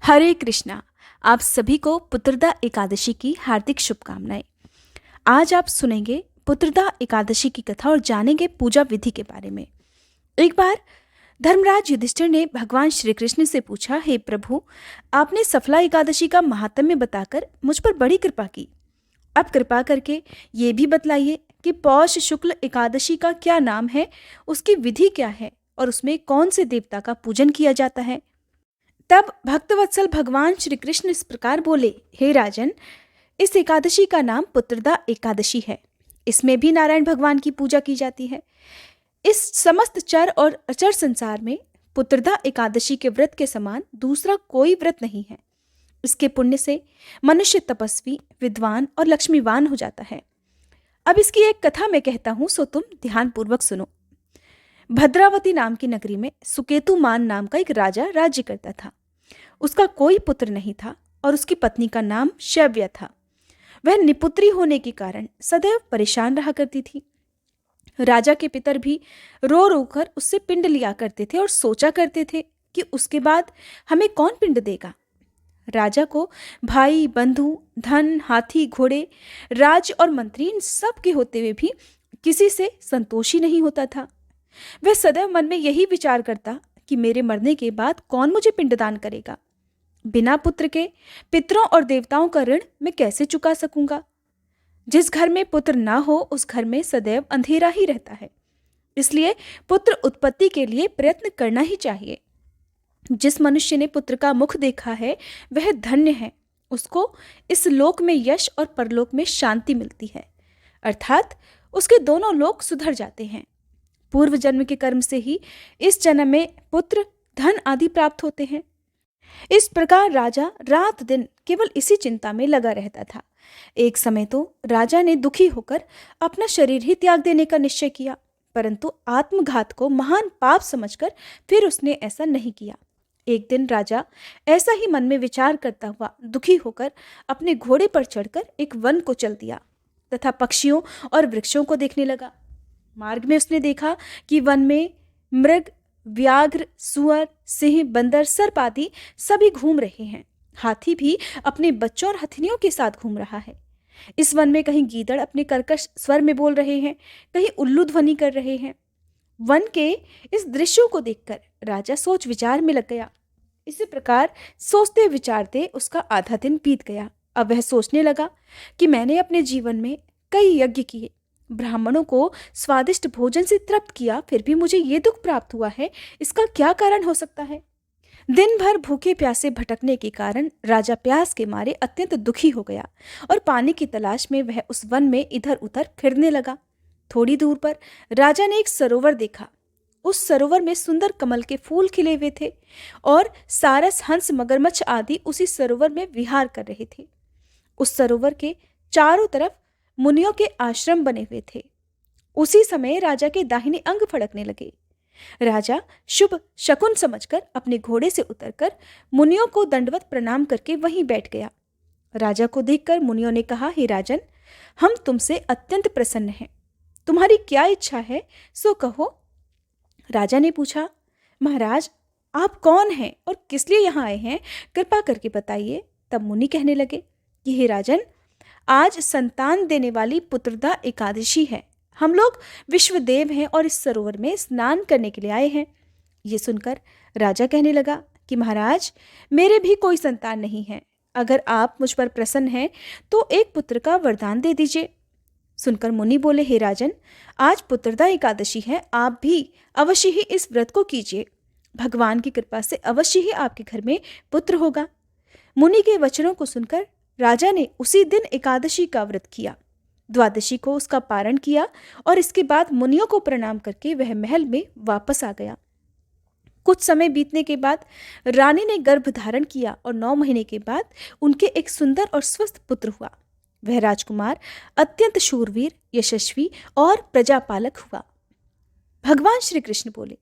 हरे कृष्णा। आप सभी को पुत्रदा एकादशी की हार्दिक शुभकामनाएं। आज आप सुनेंगे पुत्रदा एकादशी की कथा और जानेंगे पूजा विधि के बारे में। एक बार धर्मराज युधिष्ठिर ने भगवान श्री कृष्ण से पूछा, हे प्रभु, आपने सफला एकादशी का महात्म्य बताकर मुझ पर बड़ी कृपा की। अब कृपा करके ये भी बतलाइए कि पौष शुक्ल एकादशी का क्या नाम है, उसकी विधि क्या है और उसमें कौन से देवता का पूजन किया जाता है। तब भक्तवत्सल भगवान श्री कृष्ण इस प्रकार बोले, हे राजन, इस एकादशी का नाम पुत्रदा एकादशी है। इसमें भी नारायण भगवान की पूजा की जाती है। इस समस्त चर और अचर संसार में पुत्रदा एकादशी के व्रत के समान दूसरा कोई व्रत नहीं है। इसके पुण्य से मनुष्य तपस्वी, विद्वान और लक्ष्मीवान हो जाता है। अब इसकी एक कथा मैं कहता हूं, सो तुम ध्यानपूर्वक सुनो। भद्रावती नाम की नगरी में सुकेतुमान नाम का एक राजा राज्य करता था। उसका कोई पुत्र नहीं था और उसकी पत्नी का नाम शैव्या था। वह निपुत्री होने के कारण सदैव परेशान रहा करती थी। राजा के पितर भी रो रो कर उससे पिंड लिया करते थे और सोचा करते थे कि उसके बाद हमें कौन पिंड देगा। राजा को भाई, बंधु, धन, हाथी, घोड़े, राज और मंत्री इन सब के होते हुए भी किसी से संतोष ही नहीं होता था। वह सदैव मन में यही विचार करता कि मेरे मरने के बाद कौन मुझे पिंडदान करेगा। बिना पुत्र के पितरों और देवताओं का ऋण मैं कैसे चुका सकूंगा। जिस घर में पुत्र ना हो उस घर में सदैव अंधेरा ही रहता है। इसलिए पुत्र उत्पत्ति के लिए प्रयत्न करना ही चाहिए। जिस मनुष्य ने पुत्र का मुख देखा है वह धन्य है। उसको इस लोक में यश और परलोक में शांति मिलती है, अर्थात उसके दोनों लोक सुधर जाते हैं। पूर्व जन्म के कर्म से ही इस जन्म में पुत्र, धन आदि प्राप्त होते हैं। इस प्रकार राजा रात दिन केवल इसी चिंता में लगा रहता था। एक समय तो राजा ने दुखी होकर अपना शरीर ही त्याग देने का निश्चय किया, परंतु आत्मघात को महान पाप समझकर फिर उसने ऐसा नहीं किया। एक दिन राजा ऐसा ही मन में विचार करता हुआ दुखी होकर अपने घोड़े पर चढ़कर एक वन को चल दिया तथा पक्षियों और वृक्षों को देखने लगा। मार्ग में उसने देखा कि वन में मृग, व्याघ्र, सुअर, सिंह, बंदर, सर्प आदि सभी घूम रहे हैं। हाथी भी अपने बच्चों और हथिनियों के साथ घूम रहा है। इस वन में कहीं गीदड़ अपने कर्कश स्वर में बोल रहे हैं, कहीं उल्लू ध्वनि कर रहे हैं। वन के इस दृश्यों को देखकर राजा सोच विचार में लग गया। इसी प्रकार सोचते विचारते उसका आधा दिन बीत गया। अब वह सोचने लगा कि मैंने अपने जीवन में कई यज्ञ किए, ब्राह्मणों को स्वादिष्ट भोजन से तृप्त किया, फिर भी मुझे ये दुख प्राप्त हुआ है। इसका क्या कारण हो सकता है। दिन भर भूखे प्यासे भटकने के कारण राजा प्यास के मारे अत्यंत दुखी हो गया और पानी की तलाश में वह उस वन में इधर उधर फिरने लगा। थोड़ी दूर पर राजा ने एक सरोवर देखा। उस सरोवर में सुंदर कमल के फूल खिले हुए थे और सारस, हंस, मगरमच्छ आदि उसी सरोवर में विहार कर रहे थे। उस सरोवर के चारों तरफ मुनियों के आश्रम बने हुए थे। उसी समय राजा के दाहिने अंग फड़कने लगे। राजा शुभ शकुन समझकर अपने घोड़े से उतरकर मुनियों को दंडवत प्रणाम करके वहीं बैठ गया। राजा को देखकर मुनियों ने कहा, हे राजन, हम तुमसे अत्यंत प्रसन्न हैं। तुम्हारी क्या इच्छा है सो कहो। राजा ने पूछा, महाराज, आप कौन हैं और किस लिए यहाँ आए हैं, कृपा करके बताइए। तब मुनि कहने लगे कि हे राजन, आज संतान देने वाली पुत्रदा एकादशी है। हम लोग विश्वदेव हैं और इस सरोवर में स्नान करने के लिए आए हैं। ये सुनकर राजा कहने लगा कि महाराज, मेरे भी कोई संतान नहीं है। अगर आप मुझ पर प्रसन्न हैं तो एक पुत्र का वरदान दे दीजिए। सुनकर मुनि बोले, हे राजन, आज पुत्रदा एकादशी है, आप भी अवश्य ही इस व्रत को कीजिए। भगवान की कृपा से अवश्य ही आपके घर में पुत्र होगा। मुनि के वचनों को सुनकर राजा ने उसी दिन एकादशी का व्रत किया। द्वादशी को उसका पारण किया और इसके बाद मुनियों को प्रणाम करके वह महल में वापस आ गया। कुछ समय बीतने के बाद रानी ने गर्भ धारण किया और 9 महीने के बाद उनके एक सुंदर और स्वस्थ पुत्र हुआ। वह राजकुमार अत्यंत शूरवीर, यशस्वी और प्रजापालक हुआ। भगवान श्री कृष्ण बोले,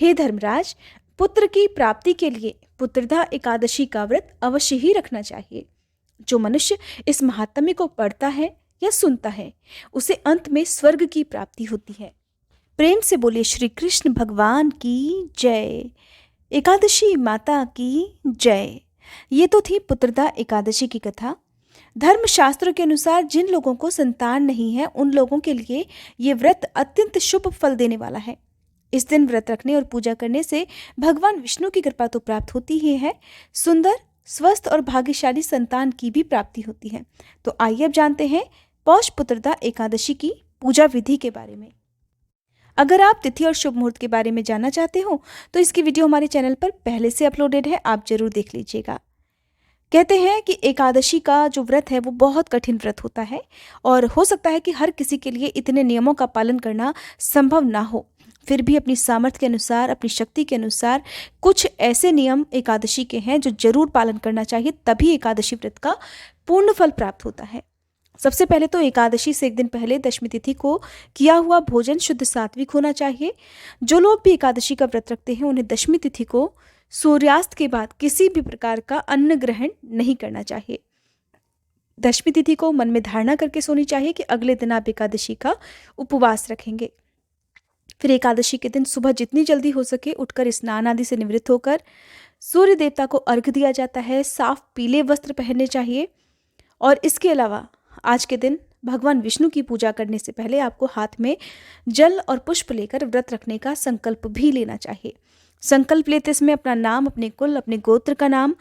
हे धर्मराज, पुत्र की प्राप्ति के लिए पुत्रदा एकादशी का व्रत अवश्य ही रखना चाहिए। जो मनुष्य इस महात्म्य को पढ़ता है या सुनता है उसे अंत में स्वर्ग की प्राप्ति होती है। प्रेम से बोले श्री कृष्ण भगवान की जय। एकादशी माता की जय। ये तो थी पुत्रदा एकादशी की कथा। धर्मशास्त्रों के अनुसार जिन लोगों को संतान नहीं है उन लोगों के लिए ये व्रत अत्यंत शुभ फल देने वाला है। इस दिन व्रत रखने और पूजा करने से भगवान विष्णु की कृपा तो प्राप्त होती ही है, सुंदर, स्वस्थ और भाग्यशाली संतान की भी प्राप्ति होती है। तो आइए अब जानते हैं पौष पुत्रदा एकादशी की पूजा विधि के बारे में। अगर आप तिथि और शुभ मुहूर्त के बारे में जानना चाहते हो तो इसकी वीडियो हमारे चैनल पर पहले से अपलोडेड है, आप जरूर देख लीजिएगा। कहते हैं कि एकादशी का जो व्रत है वो बहुत कठिन व्रत होता है और हो सकता है कि हर किसी के लिए इतने नियमों का पालन करना संभव ना हो। फिर भी अपनी सामर्थ्य के अनुसार, अपनी शक्ति के अनुसार कुछ ऐसे नियम एकादशी के हैं जो जरूर पालन करना चाहिए, तभी एकादशी व्रत का पूर्ण फल प्राप्त होता है। सबसे पहले तो एकादशी से एक दिन पहले दशमी तिथि को किया हुआ भोजन शुद्ध सात्विक होना चाहिए। जो लोग भी एकादशी का व्रत रखते हैं उन्हें दशमी तिथि को सूर्यास्त के बाद किसी भी प्रकार का अन्न ग्रहण नहीं करना चाहिए। दशमी तिथि को मन में धारणा करके सोनी चाहिए कि अगले दिन आप एकादशी का उपवास रखेंगे। फिर एकादशी के दिन सुबह जितनी जल्दी हो सके उठकर स्नान आदि से निवृत्त होकर सूर्य देवता को अर्घ्य दिया जाता है। साफ पीले वस्त्र पहनने चाहिए और इसके अलावा आज के दिन भगवान विष्णु की पूजा करने से पहले आपको हाथ में जल और पुष्प लेकर व्रत रखने का संकल्प भी लेना चाहिए। संकल्प लेते समय अपना नाम, अपने कुल, अपने गोत्र का नाम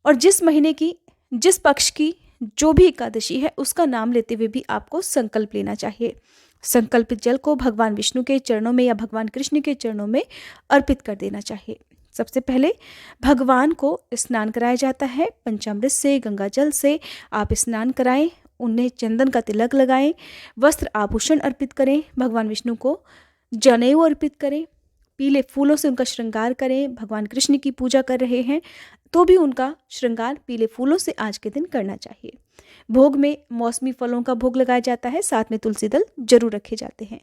और जिस महीने की, जिस पक्ष की जो भी एकादशी है उसका नाम लेते हुए भी आपको संकल्प लेना चाहिए। संकल्पित जल को भगवान विष्णु के चरणों में या भगवान कृष्ण के चरणों में अर्पित कर देना चाहिए। सबसे पहले भगवान को स्नान कराया जाता है। पंचामृत से, गंगा जल से आप स्नान कराएं, उन्हें चंदन का तिलक लगाएं, वस्त्र आभूषण अर्पित करें, भगवान विष्णु को जनेऊ अर्पित करें, पीले फूलों से उनका श्रृंगार करें। भगवान कृष्ण की पूजा कर रहे हैं तो भी उनका श्रृंगार पीले फूलों से आज के दिन करना चाहिए। भोग में मौसमी फलों का भोग लगाया जाता है, साथ में तुलसी दल जरूर रखे जाते हैं।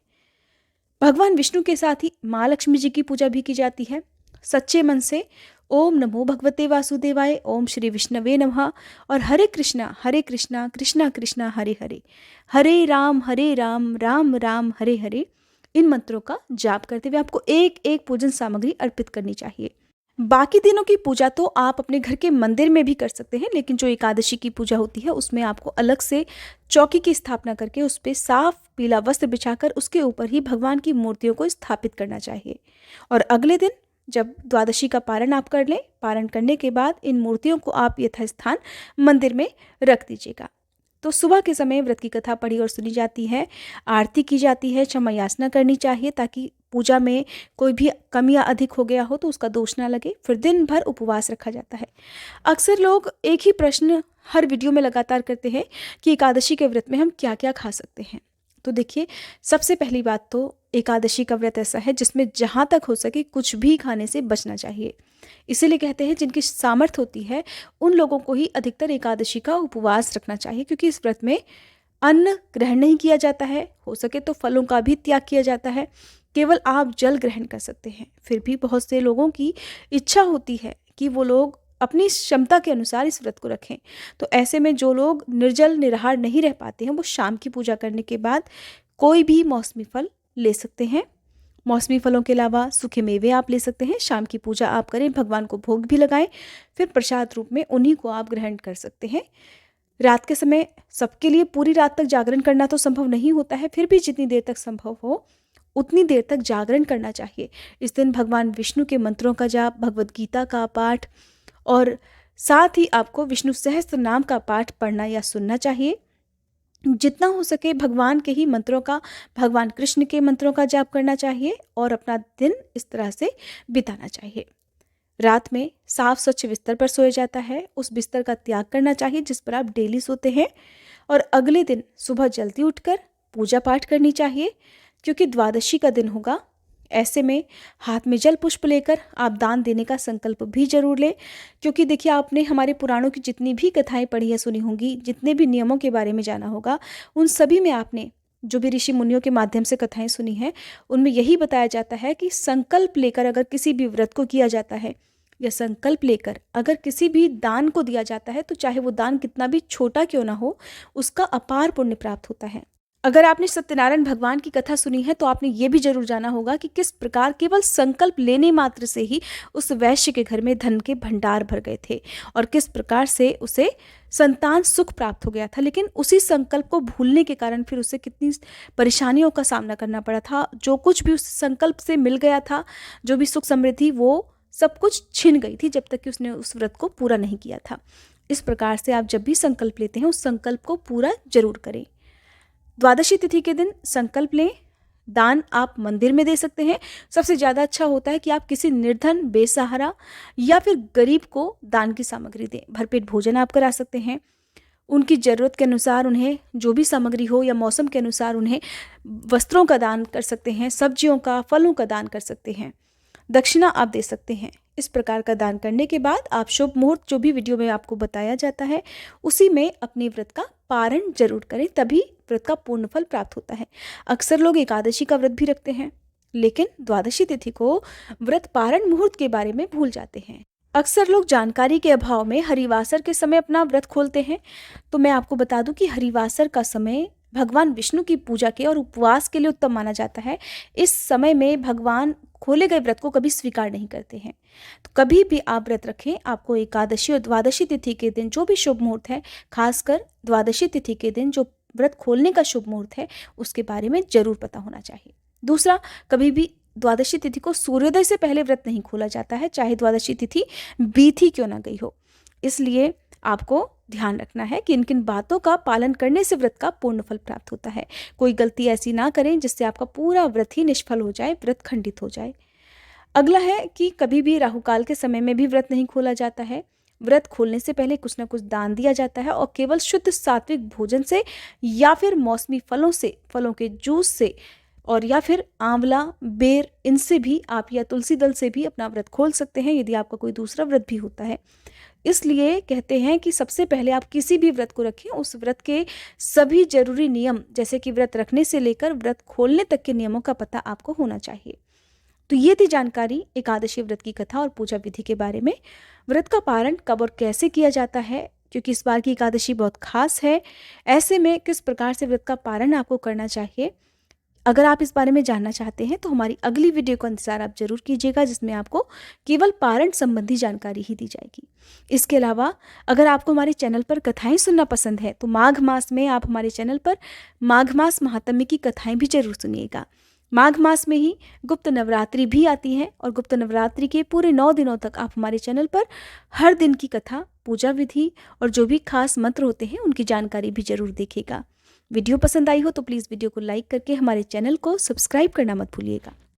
भगवान विष्णु के साथ ही माँ लक्ष्मी जी की पूजा भी की जाती है। सच्चे मन से ओम नमो भगवते वासुदेवाय, ओम श्री विष्णवे नमः और हरे कृष्णा कृष्णा कृष्णा हरे हरे, हरे राम राम राम हरे हरे, इन मंत्रों का जाप करते हुए आपको एक एक पूजन सामग्री अर्पित करनी चाहिए। बाकी दिनों की पूजा तो आप अपने घर के मंदिर में भी कर सकते हैं, लेकिन जो एकादशी की पूजा होती है उसमें आपको अलग से चौकी की स्थापना करके उस पर साफ पीला वस्त्र बिछाकर उसके ऊपर ही भगवान की मूर्तियों को स्थापित करना चाहिए। और अगले दिन जब द्वादशी का पारण आप कर लें, पारण करने के बाद इन मूर्तियों को आप यथास्थान मंदिर में रख दीजिएगा। तो सुबह के समय व्रत की कथा पढ़ी और सुनी जाती है, आरती की जाती है, क्षमा याचना करनी चाहिए ताकि पूजा में कोई भी कमी या अधिक हो गया हो तो उसका दोष ना लगे। फिर दिन भर उपवास रखा जाता है। अक्सर लोग एक ही प्रश्न हर वीडियो में लगातार करते हैं कि एकादशी के व्रत में हम क्या क्या खा सकते हैं। तो देखिए, सबसे पहली बात तो एकादशी का व्रत ऐसा है जिसमें जहाँ तक हो सके कुछ भी खाने से बचना चाहिए। इसीलिए कहते हैं जिनकी सामर्थ्य होती है उन लोगों को ही अधिकतर एकादशी का उपवास रखना चाहिए, क्योंकि इस व्रत में अन्न ग्रहण नहीं किया जाता है, हो सके तो फलों का भी त्याग किया जाता है, केवल आप जल ग्रहण कर सकते हैं। फिर भी बहुत से लोगों की इच्छा होती है कि वो लोग अपनी क्षमता के अनुसार इस व्रत को रखें। तो ऐसे में जो लोग निर्जल निराहार नहीं रह पाते हैं वो शाम की पूजा करने के बाद कोई भी मौसमी फल ले सकते हैं। मौसमी फलों के अलावा सूखे मेवे आप ले सकते हैं। शाम की पूजा आप करें, भगवान को भोग भी लगाएं, फिर प्रसाद रूप में उन्हीं को आप ग्रहण कर सकते हैं। रात के समय सबके लिए पूरी रात तक जागरण करना तो संभव नहीं होता है, फिर भी जितनी देर तक संभव हो उतनी देर तक जागरण करना चाहिए। इस दिन भगवान विष्णु के मंत्रों का जाप, भगवद गीता का पाठ और साथ ही आपको विष्णु सहस्त्र नाम का पाठ पढ़ना या सुनना चाहिए। जितना हो सके भगवान के ही मंत्रों का, भगवान कृष्ण के मंत्रों का जाप करना चाहिए और अपना दिन इस तरह से बिताना चाहिए। रात में साफ स्वच्छ बिस्तर पर सोया जाता है, उस बिस्तर का त्याग करना चाहिए जिस पर आप डेली सोते हैं। और अगले दिन सुबह जल्दी उठकर पूजा पाठ करनी चाहिए, क्योंकि द्वादशी का दिन होगा। ऐसे में हाथ में जल पुष्प लेकर आप दान देने का संकल्प भी जरूर लें, क्योंकि देखिए आपने हमारे पुराणों की जितनी भी कथाएं पढ़ी या सुनी होंगी, जितने भी नियमों के बारे में जाना होगा, उन सभी में आपने जो भी ऋषि मुनियों के माध्यम से कथाएं सुनी हैं उनमें यही बताया जाता है कि संकल्प लेकर अगर किसी भी व्रत को किया जाता है या संकल्प लेकर अगर किसी भी दान को दिया जाता है तो चाहे वो दान कितना भी छोटा क्यों ना हो, उसका अपार पुण्य प्राप्त होता है। अगर आपने सत्यनारायण भगवान की कथा सुनी है तो आपने ये भी जरूर जाना होगा कि किस प्रकार केवल संकल्प लेने मात्र से ही उस वैश्य के घर में धन के भंडार भर गए थे और किस प्रकार से उसे संतान सुख प्राप्त हो गया था। लेकिन उसी संकल्प को भूलने के कारण फिर उसे कितनी परेशानियों का सामना करना पड़ा था। जो कुछ भी उस संकल्प से मिल गया था, जो भी सुख समृद्धि, वो सब कुछ छिन गई थी जब तक कि उसने उस व्रत को पूरा नहीं किया था। इस प्रकार से आप जब भी संकल्प लेते हैं उस संकल्प को पूरा जरूर करें। द्वादशी तिथि के दिन संकल्प लें। दान आप मंदिर में दे सकते हैं। सबसे ज़्यादा अच्छा होता है कि आप किसी निर्धन, बेसहारा या फिर गरीब को दान की सामग्री दें। भरपेट भोजन आप करा सकते हैं। उनकी ज़रूरत के अनुसार उन्हें जो भी सामग्री हो या मौसम के अनुसार उन्हें वस्त्रों का दान कर सकते हैं, सब्जियों का, फलों का दान कर सकते हैं। दक्षिणा आप दे सकते हैं। इस प्रकार का दान करने के बाद आप शुभ मुहूर्त जो भी वीडियो में आपको बताया जाता है उसी में अपने व्रत का पारण जरूर करें, तभी व्रत का पूर्ण फल प्राप्त होता है। अक्सर लोग एकादशी का व्रत भी रखते हैं लेकिन द्वादशी तिथि को व्रत पारण मुहूर्त के बारे में भूल जाते हैं। अक्सर लोग जानकारी के अभाव में हरिवासर के समय अपना व्रत खोलते हैं। तो मैं आपको बता दूं कि हरिवासर का समय भगवान विष्णु की पूजा के और उपवास के लिए उत्तम माना जाता है। इस समय में भगवान खोले गए व्रत को कभी स्वीकार नहीं करते हैं। तो कभी भी आप व्रत रखें, आपको एकादशी और द्वादशी तिथि के दिन जो भी शुभ मुहूर्त है, खासकर द्वादशी तिथि के दिन जो व्रत खोलने का शुभ मुहूर्त है, उसके बारे में जरूर पता होना चाहिए। दूसरा, कभी भी द्वादशी तिथि को सूर्योदय से पहले व्रत नहीं खोला जाता है, चाहे द्वादशी तिथि बीती क्यों ना गई हो। इसलिए आपको ध्यान रखना है कि इन किन बातों का पालन करने से व्रत का पूर्ण फल प्राप्त होता है। कोई गलती ऐसी ना करें जिससे आपका पूरा व्रत ही निष्फल हो जाए, व्रत खंडित हो जाए। अगला है कि कभी भी राहुकाल के समय में भी व्रत नहीं खोला जाता है। व्रत खोलने से पहले कुछ ना कुछ दान दिया जाता है और केवल शुद्ध सात्विक भोजन से या फिर मौसमी फलों से, फलों के जूस से और या फिर आंवला, बेर, इनसे भी आप या तुलसी दल से भी अपना व्रत खोल सकते हैं यदि आपका कोई दूसरा व्रत भी होता है। इसलिए कहते हैं कि सबसे पहले आप किसी भी व्रत को रखें, उस व्रत के सभी जरूरी नियम जैसे कि व्रत रखने से लेकर व्रत खोलने तक के नियमों का पता आपको होना चाहिए। तो ये थी जानकारी एकादशी व्रत की कथा और पूजा विधि के बारे में। व्रत का पारण कब और कैसे किया जाता है, क्योंकि इस बार की एकादशी बहुत खास है, ऐसे में किस प्रकार से व्रत का पारण आपको करना चाहिए, अगर आप इस बारे में जानना चाहते हैं तो हमारी अगली वीडियो का इंतजार आप जरूर कीजिएगा, जिसमें आपको केवल पारण संबंधी जानकारी ही दी जाएगी। इसके अलावा अगर आपको हमारे चैनल पर कथाएं सुनना पसंद है तो माघ मास में आप हमारे चैनल पर माघ मास महात्म्य की कथाएं भी जरूर सुनिएगा। माघ मास में ही गुप्त नवरात्रि भी आती है और गुप्त नवरात्रि के पूरे 9 दिनों तक आप हमारे चैनल पर हर दिन की कथा, पूजा विधि और जो भी खास मंत्र होते हैं उनकी जानकारी भी जरूर देखिएगा। वीडियो पसंद आई हो तो प्लीज़ वीडियो को लाइक करके हमारे चैनल को सब्सक्राइब करना मत भूलिएगा।